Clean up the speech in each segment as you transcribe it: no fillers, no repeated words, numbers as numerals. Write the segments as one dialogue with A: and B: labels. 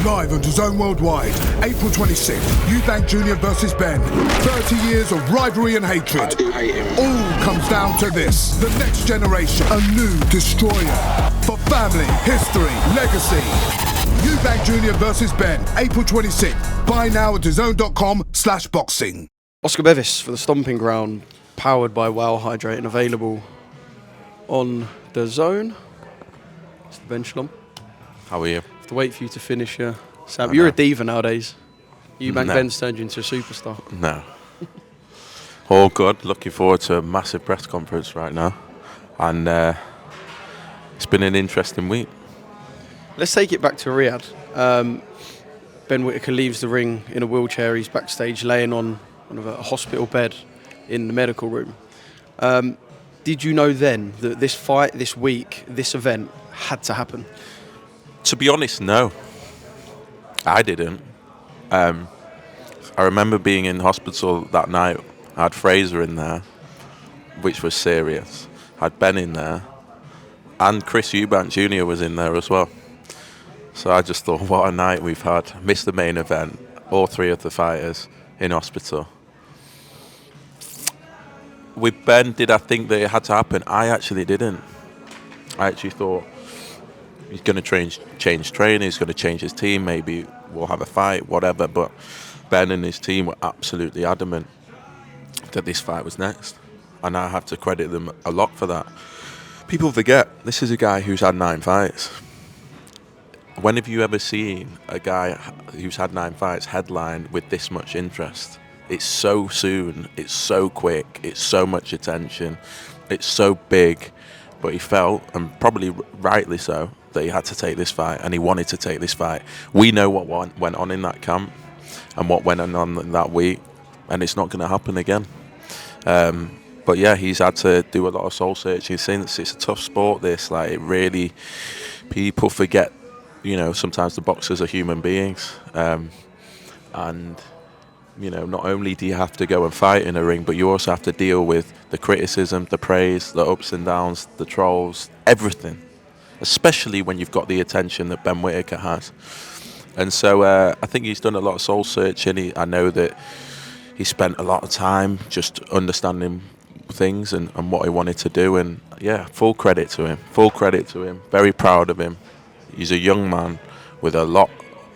A: Live on DAZN Worldwide, April 26th, Eubank Jr. versus Ben. 30 years of rivalry and hatred.
B: I do hate him.
A: All comes down to this. The next generation, a new destroyer. For family, history, legacy. Eubank Jr. versus Ben, April 26th. Buy now at DAZN.com/boxing.
C: Oscar Bevis for the Stomping Ground, powered by Wow Hydrate and available on DAZN. Mr. Ben Shalom.
D: How are you?
C: Have to wait for you to finish, Sam. You're a diva nowadays. Eubank
D: No.
C: Ben's turned you into a superstar.
D: No. All good. Looking forward to a massive press conference right now. And it's been an interesting week.
C: Let's take it back to Riyadh. Ben Whittaker leaves the ring in a wheelchair. He's backstage laying on a hospital bed in the medical room. Did you know then that this fight, this week, this event had to happen?
D: To be honest, no. I didn't. I remember being in hospital that night. I had Fraser in there, which was serious. I had Ben in there. And Chris Eubank Jr. was in there as well. So I just thought, what a night we've had. Missed the main event. All three of the fighters in hospital. With Ben, did I think that it had to happen? I actually didn't. I actually thought he's going to change training, he's going to change his team, maybe we'll have a fight, whatever. But Ben and his team were absolutely adamant that this fight was next. And I have to credit them a lot for that. People forget, this is a guy who's had 9 fights. When have you ever seen a guy who's had 9 fights headline with this much interest? It's so soon, it's so quick, it's so much attention, it's so big. But he felt, and probably rightly so, that he had to take this fight, and he wanted to take this fight. We know what went on in that camp and what went on that week, and it's not going to happen again. But yeah, he's had to do a lot of soul searching since. It's a tough sport, this. Like, it really, people forget, sometimes the boxers are human beings. And, not only do you have to go and fight in a ring, but you also have to deal with the criticism, the praise, the ups and downs, the trolls, everything. Especially when you've got the attention that Ben Whittaker has. And so I think he's done a lot of soul searching. I know that he spent a lot of time just understanding things and what he wanted to do. And yeah, full credit to him. Very proud of him. He's a young man with a lot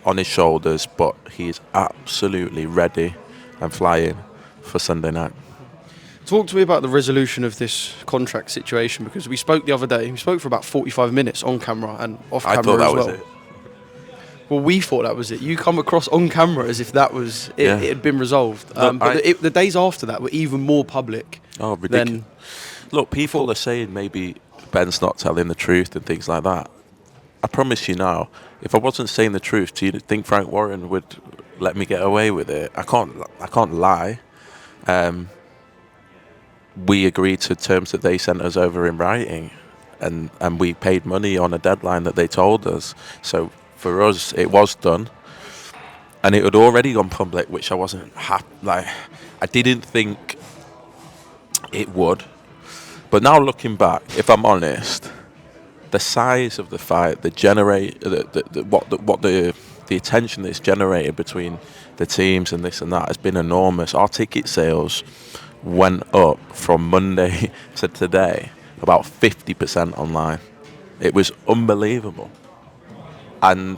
D: on his shoulders, but he's absolutely ready and flying for Sunday night.
C: Talk to me about the resolution of this contract situation, because we spoke the other day. We spoke for about 45 minutes on camera and off camera as well.
D: I thought that was it.
C: Well, we thought that was it. You come across on camera as if that was it, it had been resolved. But the days after that were even more public.
D: Oh, ridiculous. Look, people are saying maybe Ben's not telling the truth and things like that. I promise you now, if I wasn't saying the truth, do you think Frank Warren would let me get away with it? I can't lie. We agreed to terms that they sent us over in writing, and we paid money on a deadline that they told us. So for us, it was done, and it had already gone public, which I wasn't happy. Like, I didn't think it would. But now looking back, if I'm honest, the size of the fight, the attention that's generated between the teams and this and that has been enormous. Our ticket sales went up from Monday to today about 50% online. It was unbelievable. And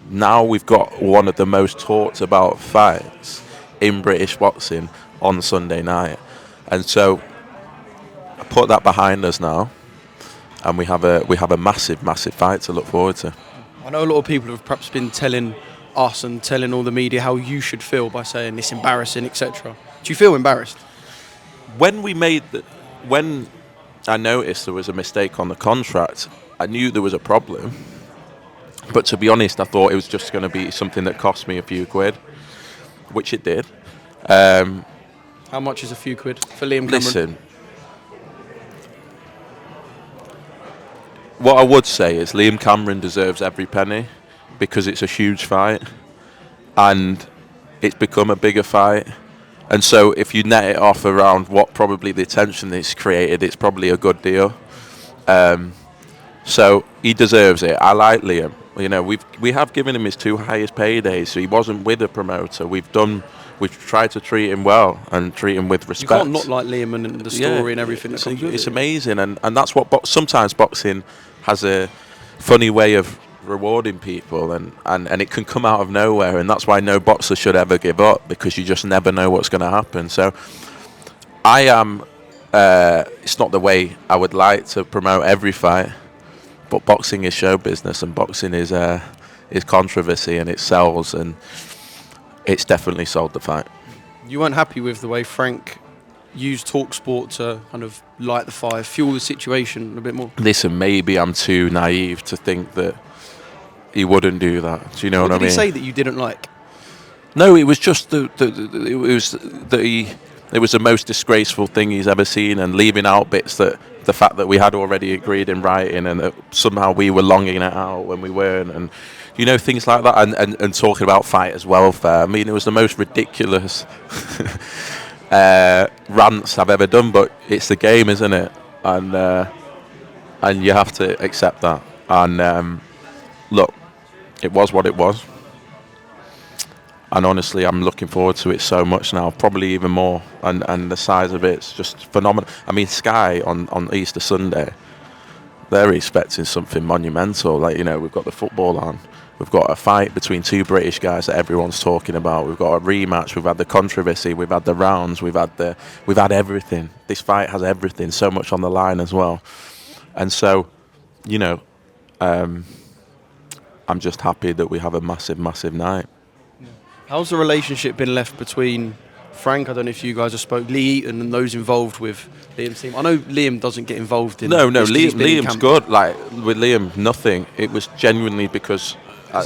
D: now we've got one of the most talked about fights in British boxing on Sunday night. And so I put that behind us now. And we have a massive fight to look forward to.
C: I know a lot of people have perhaps been telling us and telling all the media how you should feel by saying it's embarrassing, etc. Do you feel embarrassed?
D: When I noticed there was a mistake on the contract, I knew there was a problem. But to be honest, I thought it was just going to be something that cost me a few quid, which it did.
C: How much is a few quid for Liam Cameron?
D: Listen. What I would say is Liam Cameron deserves every penny because it's a huge fight and it's become a bigger fight. And so if you net it off around what probably the attention it's created, it's probably a good deal. So he deserves it. I like Liam. You know, we have given him his 2 highest paydays, so he wasn't with a promoter. We've tried to treat him well and treat him with respect.
C: You can't not like Liam and the story and everything that comes with it.
D: It's amazing, and that's what sometimes boxing has a funny way of rewarding people, and it can come out of nowhere, and that's why no boxer should ever give up, because you just never know what's going to happen. So I am, it's not the way I would like to promote every fight, but boxing is show business, and boxing is controversy, and it sells, and it's definitely sold the fight.
C: You weren't happy with the way Frank used TalkSport to kind of light the fire, fuel the situation a bit more?
D: Listen, maybe I'm too naive to think that he wouldn't do that. Do you know what I mean?
C: What did he say that you didn't like?
D: No, it was just it was the most disgraceful thing he's ever seen, and leaving out bits that the fact that we had already agreed in writing, and that somehow we were longing it out when we weren't, and you know, things like that, and talking about fighters' welfare. I mean, it was the most ridiculous rants I've ever done, but it's the game, isn't it? And you have to accept that. And look, it was what it was. And honestly, I'm looking forward to it so much now, probably even more. And the size of it's just phenomenal. I mean, Sky on Easter Sunday, they're expecting something monumental. Like, you know, we've got the football on. We've got a fight between 2 British guys that everyone's talking about. We've got a rematch. We've had the controversy. We've had the rounds. We've had everything. This fight has everything. So much on the line as well. And so, you know, I'm just happy that we have a massive, massive night.
C: How's the relationship been left between Frank? I don't know if you guys have spoke, Lee Eaton and those involved with Liam's team. I know Liam doesn't get involved in. No,
D: Liam's good. Like with Liam, nothing. It was genuinely because.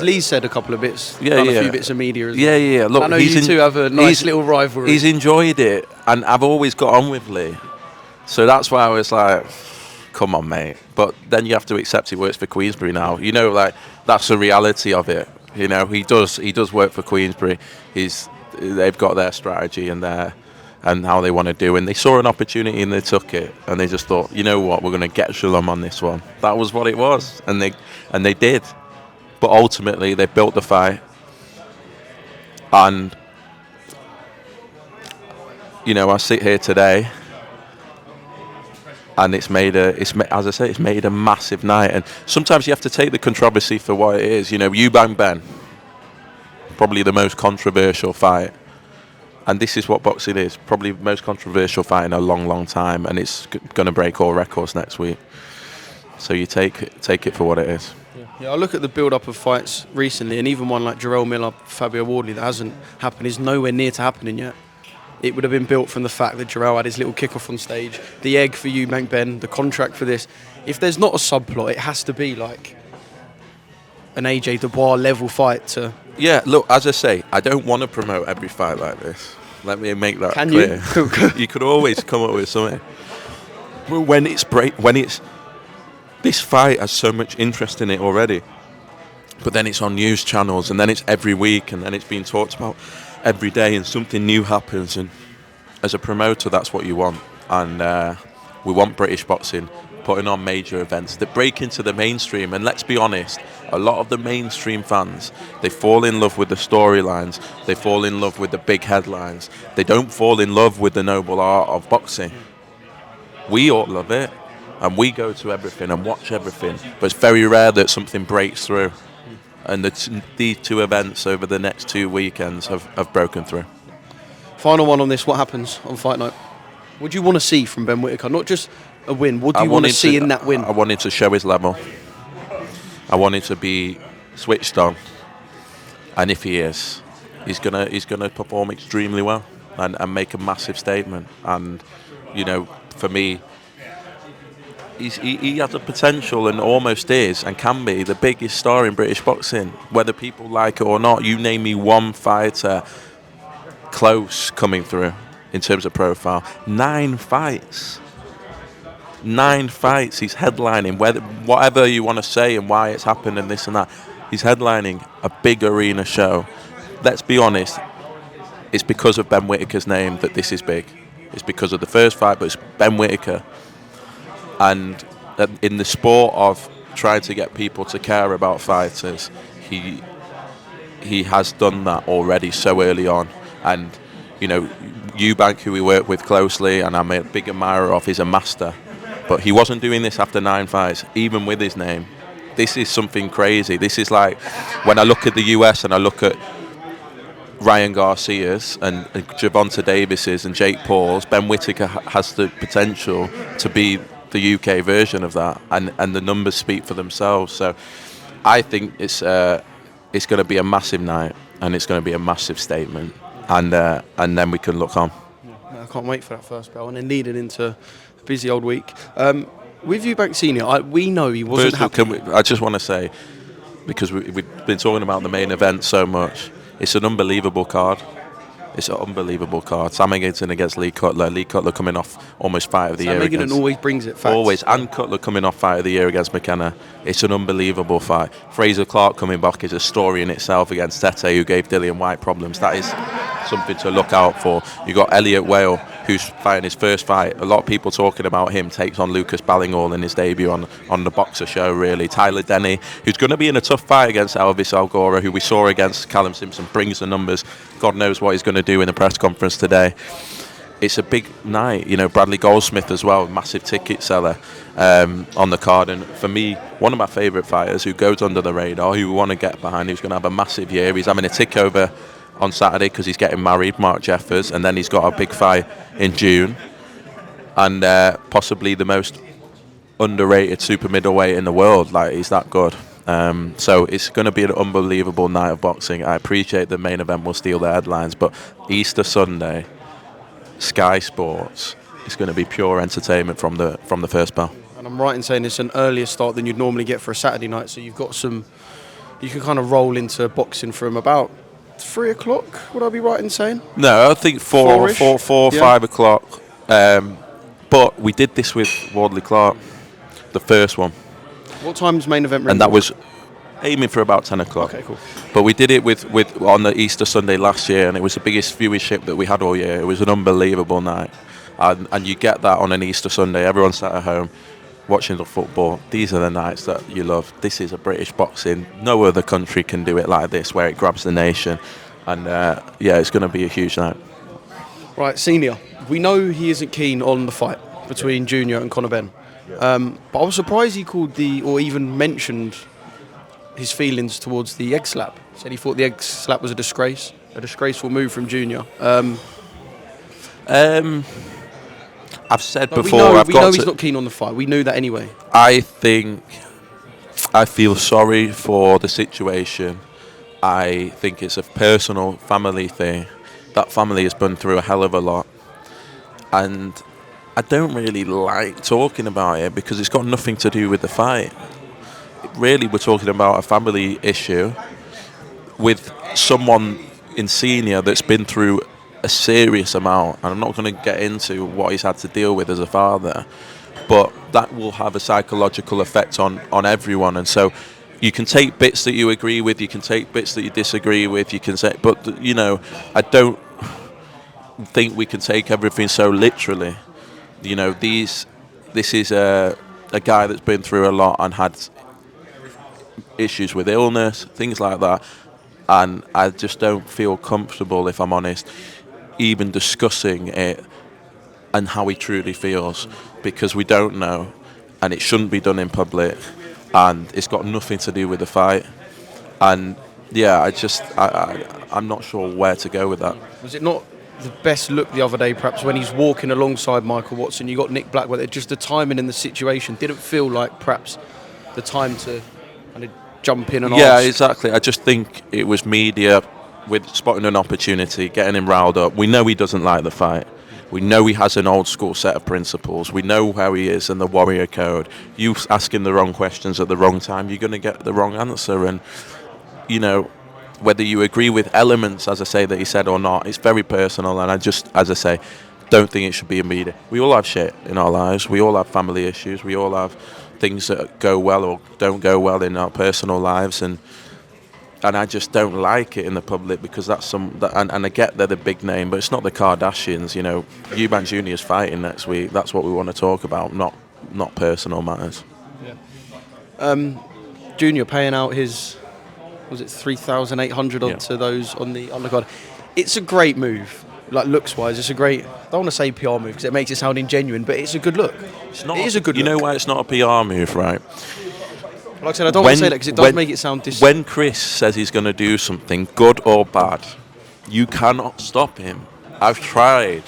C: Lee said a couple of bits, a few bits of media as well.
D: Yeah. Look,
C: I know you two have a nice little rivalry.
D: He's enjoyed it, and I've always got on with Lee. So that's why I was like, come on, mate. But then you have to accept he works for Queensberry now. You know, like, that's the reality of it. You know, he does work for Queensberry. They've got their strategy and how they want to do, and they saw an opportunity and they took it, and they just thought, you know what, we're going to get Shalom on this one. That was what it was, and they did. But ultimately, they built the fight, and you know, I sit here today, and it's made a massive night. And sometimes you have to take the controversy for what it is. You know, Eubank Ben, probably the most controversial fight, and this is what boxing is, probably the most controversial fight in a long, long time, and it's going to break all records next week. So you take it for what it is.
C: Yeah, I look at the build-up of fights recently, and even one like Jarrell Miller, Fabio Wardley, that hasn't happened, is nowhere near to happening yet. It would have been built from the fact that Jarrell had his little kick-off on stage, the egg for Eubank Ben, the contract for this. If there's not a subplot, it has to be like an AJ Dubois level fight to...
D: Yeah, look, as I say, I don't want to promote every fight like this. Let me make that clear.
C: Can you?
D: You could always come up with something. But when it's this fight has so much interest in it already, but then it's on news channels, and then it's every week, and then it's being talked about every day, and something new happens. And as a promoter, that's what you want. And we want British boxing putting on major events that break into the mainstream. And let's be honest, a lot of the mainstream fans, they fall in love with the storylines, they fall in love with the big headlines, they don't fall in love with the noble art of boxing. We all love it, and we go to everything and watch everything, but it's very rare that something breaks through. And these 2 events over the next 2 weekends have broken through.
C: Final one on this, what happens on fight night? What do you want to see from Ben Whittaker? Not just a win, what do you want to see in that win?
D: I want him to show his level. I want him to be switched on. And if he is, he's gonna perform extremely well and make a massive statement. And, you know, for me, he has the potential, and almost is and can be the biggest star in British boxing, whether people like it or not. You name me one fighter close coming through in terms of profile. 9 fights. 9 fights. He's headlining, whatever you want to say and why it's happened and this and that. He's headlining a big arena show. Let's be honest, it's because of Ben Whittaker's name that this is big. It's because of the first fight, but it's Ben Whittaker. And in the sport of trying to get people to care about fighters, he has done that already so early on. And, you know, Eubank, who we work with closely and I'm a big admirer of, is a master. But he wasn't doing this after 9 fights, even with his name. This is something crazy. This is like, when I look at the US and I look at Ryan Garcia's and Gervonta Davis's and Jake Paul's, Ben Whittaker has the potential to be the UK version of that, and the numbers speak for themselves. So I think it's going to be a massive night, and it's going to be a massive statement, and then we can look on.
C: Yeah, I can't wait for that first bell, and then leading into a busy old week. With Eubank Senior, we know he wasn't happy.
D: I just want to say, because we've been talking about the main event so much, it's an unbelievable card. It's an unbelievable card. Sam Eggington against Lee Cutler. Lee Cutler coming off almost fight of the year.
C: Sam Eggington always brings it. Facts.
D: Always. And Cutler coming off fight of the year against McKenna. It's an unbelievable fight. Fraser Clark coming back is a story in itself against Tete, who gave Dillian White problems. That is something to look out for. You got Elliot Whale, who's fighting his first fight. A lot of people talking about him. Takes on Lucas Ballingall in his debut on the Boxer show, really. Tyler Denny, who's going to be in a tough fight against Elvis Algora, who we saw against Callum Simpson, brings the numbers. God knows what he's going to do in the press conference today. It's a big night. You know, Bradley Goldsmith as well, massive ticket seller on the card. And for me, one of my favourite fighters who goes under the radar, who we want to get behind, who's going to have a massive year. He's having a tick over on Saturday because he's getting married, Mark Jeffers, and then he's got a big fight in June, and possibly the most underrated super middleweight in the world. Like, he's that good. So it's going to be an unbelievable night of boxing. I appreciate the main event will steal the headlines, but Easter Sunday, Sky Sports, is going to be pure entertainment from the first bell.
C: And I'm right in saying it's an earlier start than you'd normally get for a Saturday night, so you've got you can kind of roll into boxing from about 3 o'clock, would I be right in saying?
D: No, I think 4, 5 o'clock. But we did this with Wardley Clark, the first one.
C: What time's main event?
D: And that was aiming for about 10 o'clock.
C: Okay, cool.
D: But we did it with on the Easter Sunday last year, and it was the biggest viewership that we had all year. It was an unbelievable night. And you get that on an Easter Sunday. Everyone sat at home watching the football. These are the nights that you love. This is a British boxing. No other country can do it like this, where it grabs the nation. And it's going to be a huge night.
C: Right, Senior. We know he isn't keen on the fight between Junior and Conor Benn. But I was surprised he called or even mentioned his feelings towards the egg slap. Said he thought the egg slap was a disgraceful move from Junior.
D: I've said
C: but
D: before,
C: we know he's not keen on the fight. We knew that anyway.
D: I feel sorry for the situation. I think it's a personal family thing. That family has been through a hell of a lot. And I don't really like talking about it because it's got nothing to do with the fight. Really, we're talking about a family issue with someone in Senior that's been through a serious amount, and I'm not going to get into what he's had to deal with as a father, but that will have a psychological effect on everyone. And so you can take bits that you agree with, you can take bits that you disagree with, you can say, but I don't think we can take everything so literally. This is a guy that's been through a lot and had issues with illness, things like that, and I just don't feel comfortable, if I'm honest, even discussing it and how he truly feels, because we don't know, and it shouldn't be done in public, and it's got nothing to do with the fight. And I'm not sure where to go with that.
C: Was it not the best look the other day, perhaps, when he's walking alongside Michael Watson? You got Nick Blackwell. Just the timing and the situation didn't feel like perhaps the time to kind of jump in and ask.
D: Yeah, exactly. I just think it was media with spotting an opportunity, getting him riled up. We know he doesn't like the fight. We know he has an old school set of principles. We know how he is and the warrior code. You asking the wrong questions at the wrong time, you're going to get the wrong answer. And, whether you agree with elements, as I say, that he said or not, it's very personal. And I just, as I say, don't think it should be immediate. We all have shit in our lives. We all have family issues. We all have things that go well or don't go well in our personal lives. And I just don't like it in the public because and I get they're the big name, but it's not the Kardashians. Eubank Jr. is fighting next week. That's what we want to talk about, not personal matters.
C: Yeah. Junior paying out his, was it 3,800 onto those on the undercard. It's a great move, like looks-wise. It's a great, I don't want to say PR move because it makes it sound ingenuine, but it's a good look. It is a good look.
D: You know why it's not a PR move, right?
C: Like I said, I don't want to say that because it does make it sound
D: When Chris says he's going to do something, good or bad, you cannot stop him. I've tried.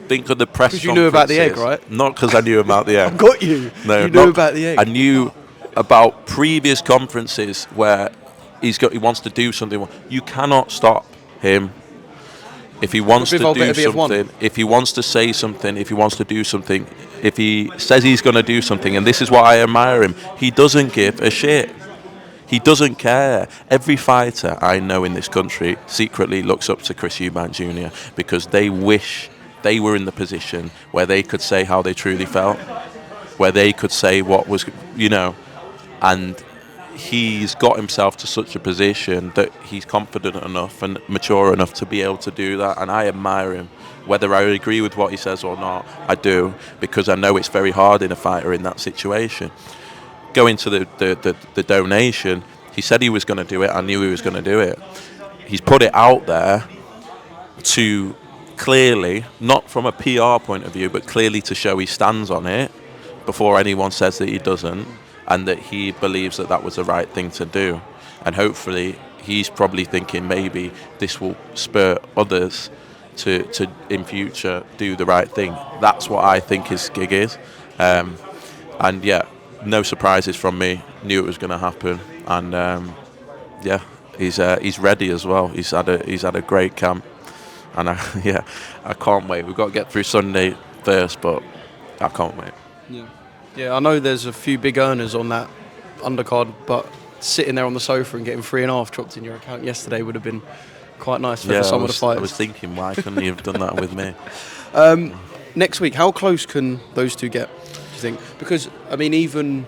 D: Think of the press conferences.
C: Because you knew about the egg, right?
D: Not because I knew about the egg.
C: I've got you.
D: No,
C: you knew about the egg.
D: I knew about previous conferences where he wants to do something. You cannot stop him. If he wants to do something, if he wants to say something, if he wants to do something, if he says he's going to do something, and this is why I admire him, he doesn't give a shit. He doesn't care. Every fighter I know in this country secretly looks up to Chris Eubank Jr. because they wish they were in the position where they could say how they truly felt, where they could say what was, and he's got himself to such a position that he's confident enough and mature enough to be able to do that, and I admire him. Whether I agree with what he says or not, I do, because I know it's very hard in a fighter in that situation. Going to the donation, he said he was going to do it. I knew he was going to do it. He's put it out there to clearly, not from a PR point of view, but clearly to show he stands on it before anyone says that he doesn't, and that he believes that that was the right thing to do. And hopefully he's probably thinking maybe this will spur others to in future do the right thing. That's what I think his gig is. And yeah, no surprises from me. Knew it was going to happen, and he's ready as well. He's had a great camp, and I can't wait. We've got to get through Sunday first, but I can't wait.
C: Yeah, I know there's a few big earners on that undercard, but sitting there on the sofa and getting 3.5 dropped in your account yesterday would have been quite nice for some of the fighters.
D: I was thinking, why couldn't you have done that with me?
C: Next week, how close can those two get, do you think? Because, I mean, even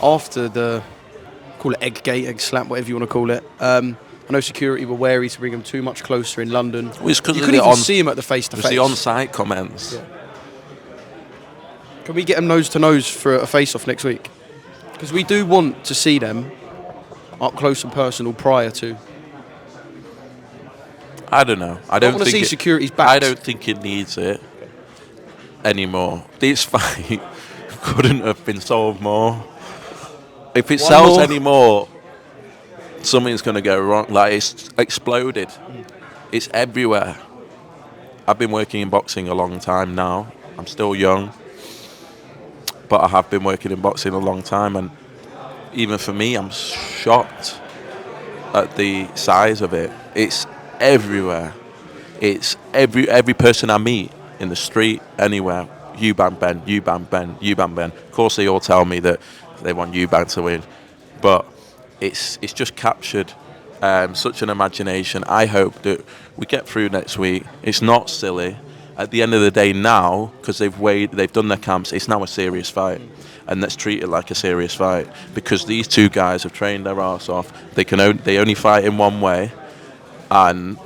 C: after the, call it egg gate, egg slap, whatever you want to call it, I know security were wary to bring them too much closer in London.
D: Well, you couldn't
C: even see him at the face-to-face.
D: It was the on-site comments.
C: Yeah. Can we get them nose-to-nose for a face-off next week? Because we do want to see them up close and personal prior to.
D: I don't know. I don't
C: want to see security's back.
D: I don't think it needs it anymore. This fight couldn't have been sold more. If it sells any more, something's going to go wrong. Like, it's exploded. It's everywhere. I've been working in boxing a long time now. I'm still young, but I have been working in boxing a long time, and even for me, I'm shocked at the size of it. It's everywhere. It's every person I meet in the street, anywhere. Eubank Ben, Eubank Ben, Eubank Ben. Of course, they all tell me that they want Eubank to win, but it's just captured such an imagination. I hope that we get through next week. It's not silly. At the end of the day now, because they've done their camps, it's now a serious fight. And let's treat it like a serious fight, because these two guys have trained their arse off. They only fight in one way, and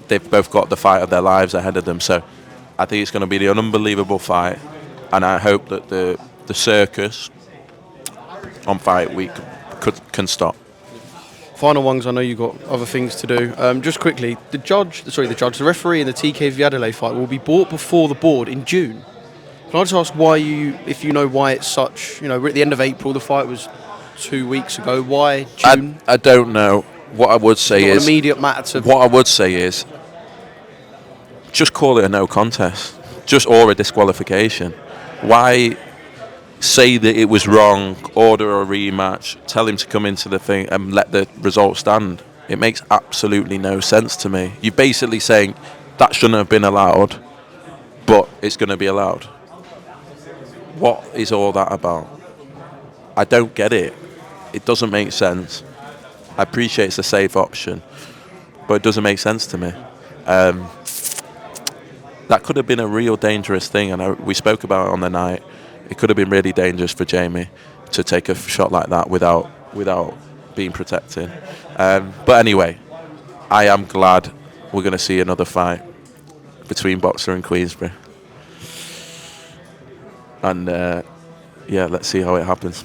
D: they've both got the fight of their lives ahead of them. So I think it's going to be an unbelievable fight, and I hope that the circus on fight week can stop.
C: Final ones, I know you've got other things to do. Just quickly, the referee in the TK Viadele fight will be brought before the board in June. Can I just ask if you know why it's such, we're at the end of April, the fight was 2 weeks ago, why June?
D: I don't know. What I would say is,
C: an immediate matter to...
D: What I would say is, just call it a no contest, or a disqualification. Why say that it was wrong, order a rematch, tell him to come into the thing and let the result stand? It makes absolutely no sense to me. You're basically saying that shouldn't have been allowed, but it's going to be allowed. What is all that about? I don't get it. It doesn't make sense. I appreciate it's a safe option, but it doesn't make sense to me. That could have been a real dangerous thing, and we spoke about it on the night. It could have been really dangerous for Jamie to take a shot like that without being protected. But anyway, I am glad we're going to see another fight between Boxer and Queensberry. And let's see how it happens.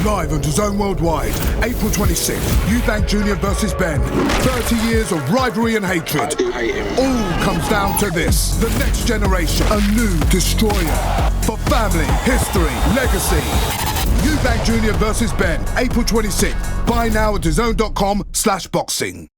A: Live on DAZN Worldwide, April 26th, Eubank Jr. versus Ben. 30 years of rivalry and hatred.
B: I do hate him.
A: All comes down to this. The next generation, a new destroyer. For family, history, legacy. Eubank Jr. versus Ben, April 26th. Buy now at DAZN.com/boxing.